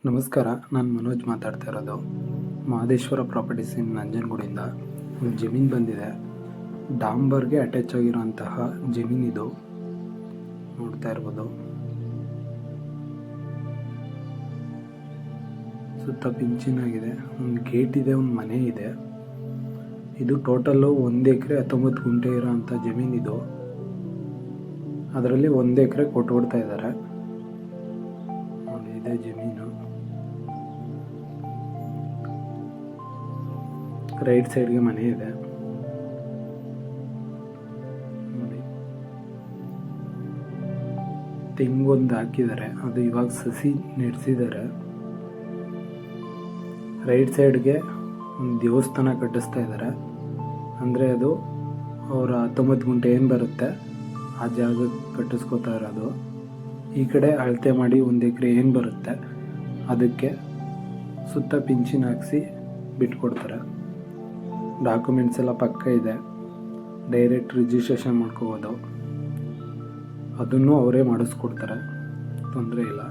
ನಮಸ್ಕಾರ, ನಾನು ಮನೋಜ್ ಮಾತಾಡ್ತಾ ಇರೋದು. ಮಹದೇಶ್ವರ ಪ್ರಾಪರ್ಟೀಸ್ ಇನ್ ನಂಜನಗೂಡಿಂದ ಒಂದು ಜಮೀನು ಬಂದಿದೆ. ಡಾಂಬರ್ಗೆ ಅಟ್ಯಾಚ್ ಆಗಿರೋಂತಹ ಜಮೀನಿದು ನೋಡ್ತಾ ಇರ್ಬೋದು. ಸುತ್ತ ಪಿಂಚಿನಾಗಿದೆ, ಒಂದು ಗೇಟ್ ಇದೆ, ಒಂದು ಮನೆ ಇದೆ. ಇದು ಟೋಟಲ್ಲು 1 ಎಕರೆ 19 ಗುಂಟೆ ಇರೋಂಥ ಜಮೀನಿದು. ಅದರಲ್ಲಿ 1 ಎಕರೆ ಕೊಟ್ಬಿಡ್ತಾ ಇದ್ದಾರೆ. ನೋಡಿ, ಇದೆ ಜಮೀನು. ರೈಟ್ ಸೈಡ್ಗೆ ಮನೆ ಇದೆ ನೋಡಿ. ತೆಂಗೊಂದು ಹಾಕಿದ್ದಾರೆ, ಅದು ಇವಾಗ ಸಸಿ ನೆಡ್ಸಿದ್ದಾರೆ. ರೈಟ್ ಸೈಡ್ಗೆ ಒಂದು ದೇವಸ್ಥಾನ ಕಟ್ಟಿಸ್ತಾ ಇದ್ದಾರೆ. ಅಂದರೆ ಅದು ಅವರ 19 ಗುಂಟೆ ಏನು ಬರುತ್ತೆ ಆ ಜಾಗಕ್ಕೆ ಕಟ್ಟಿಸ್ಕೋತಾ ಇರೋದು. ಈ ಕಡೆ ಅಳತೆ ಮಾಡಿ 1 ಎಕರೆ ಏನು ಬರುತ್ತೆ ಅದಕ್ಕೆ ಸುತ್ತ ಪಿಂಚಿನ ಹಾಕಿಸಿ ಬಿಟ್ಕೊಡ್ತಾರೆ. ಡಾಕ್ಯುಮೆಂಟ್ಸ್ ಎಲ್ಲ ಪಕ್ಕ ಇದೆ. ಡೈರೆಕ್ಟ್ ರಿಜಿಸ್ಟ್ರೇಷನ್ ಮಾಡ್ಕೋಬೋದು. ಅದನ್ನು ಅವರೇ ಮಾಡಿಸ್ಕೊಡ್ತಾರೆ, ತೊಂದರೆ ಇಲ್ಲ.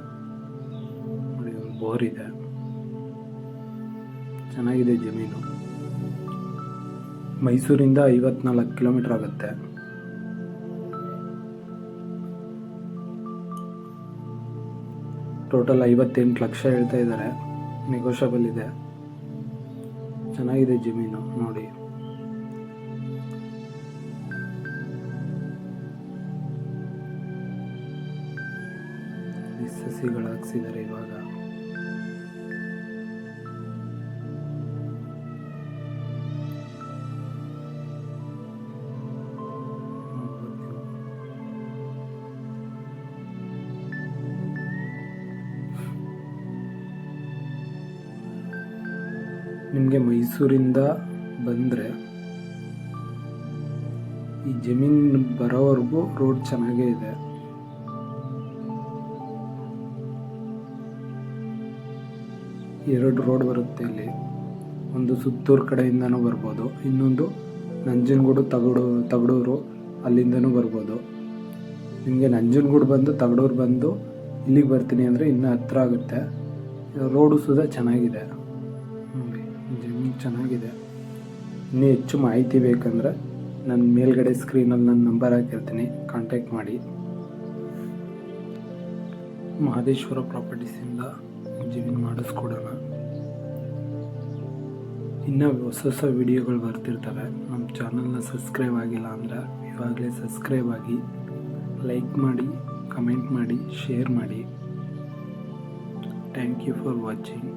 ನೋಡಿ, ಒಂದು ಬೋರ್ ಇದೆ. ಚೆನ್ನಾಗಿದೆ ಜಮೀನು. ಮೈಸೂರಿಂದ 54 ಕಿಲೋಮೀಟರ್ ಆಗುತ್ತೆ. ಟೋಟಲ್ 58 ಲಕ್ಷ ಹೇಳ್ತಾ ಇದ್ದಾರೆ. ನೆಗೋಷಿಯಬಲ್ ಇದೆ. ಚೆನ್ನಾಗಿದೆ ಜಮೀನು ನೋಡಿ. ಸಸಿಗಳು ಹಾಕ್ಸಿದ್ದಾರೆ ಇವಾಗ. ನಿಮಗೆ ಮೈಸೂರಿಂದ ಬಂದರೆ ಈ ಜಮೀನು ಬರೋವರೆಗೂ ರೋಡ್ ಚೆನ್ನಾಗೇ ಇದೆ. ಎರಡು ರೋಡ್ ಬರುತ್ತೆ ಇಲ್ಲಿ. ಒಂದು ಸುತ್ತೂರು ಕಡೆಯಿಂದನೂ ಬರ್ಬೋದು, ಇನ್ನೊಂದು ನಂಜನಗೂಡು ತಗಡೂರು ಅಲ್ಲಿಂದನೂ ಬರ್ಬೋದು. ನಿಮಗೆ ನಂಜನಗೂಡು ಬಂದು ತಗಡೂರು ಬಂದು ಇಲ್ಲಿಗೆ ಬರ್ತೀನಿ ಅಂದರೆ ಇನ್ನೂ ಹತ್ರ ಆಗುತ್ತೆ. ರೋಡು ಸುಧಾ ಚೆನ್ನಾಗಿದೆ ನೋಡಿ. ಜಮೀನು ಚೆನ್ನಾಗಿದೆ. ಇನ್ನೂ ಹೆಚ್ಚು ಮಾಹಿತಿ ಬೇಕಂದರೆ ನನ್ನ ಮೇಲ್ಗಡೆ ಸ್ಕ್ರೀನಲ್ಲಿ ನನ್ನ ನಂಬರ್ ಹಾಕಿರ್ತೀನಿ, ಕಾಂಟ್ಯಾಕ್ಟ್ ಮಾಡಿ. ಮಹದೇಶ್ವರ ಪ್ರಾಪರ್ಟೀಸಿಂದ ಜಮೀನು ಮಾಡಿಸ್ಕೊಡೋಣ. ಇನ್ನೂ ಹೊಸ ವಿಡಿಯೋಗಳು ಬರ್ತಿರ್ತವೆ. ನಮ್ಮ ಚಾನಲ್ನ ಸಬ್ಸ್ಕ್ರೈಬ್ ಆಗಿಲ್ಲ ಅಂದರೆ ಇವಾಗಲೇ ಸಬ್ಸ್ಕ್ರೈಬ್ ಆಗಿ, ಲೈಕ್ ಮಾಡಿ, ಕಮೆಂಟ್ ಮಾಡಿ, ಶೇರ್ ಮಾಡಿ. Thank you for watching.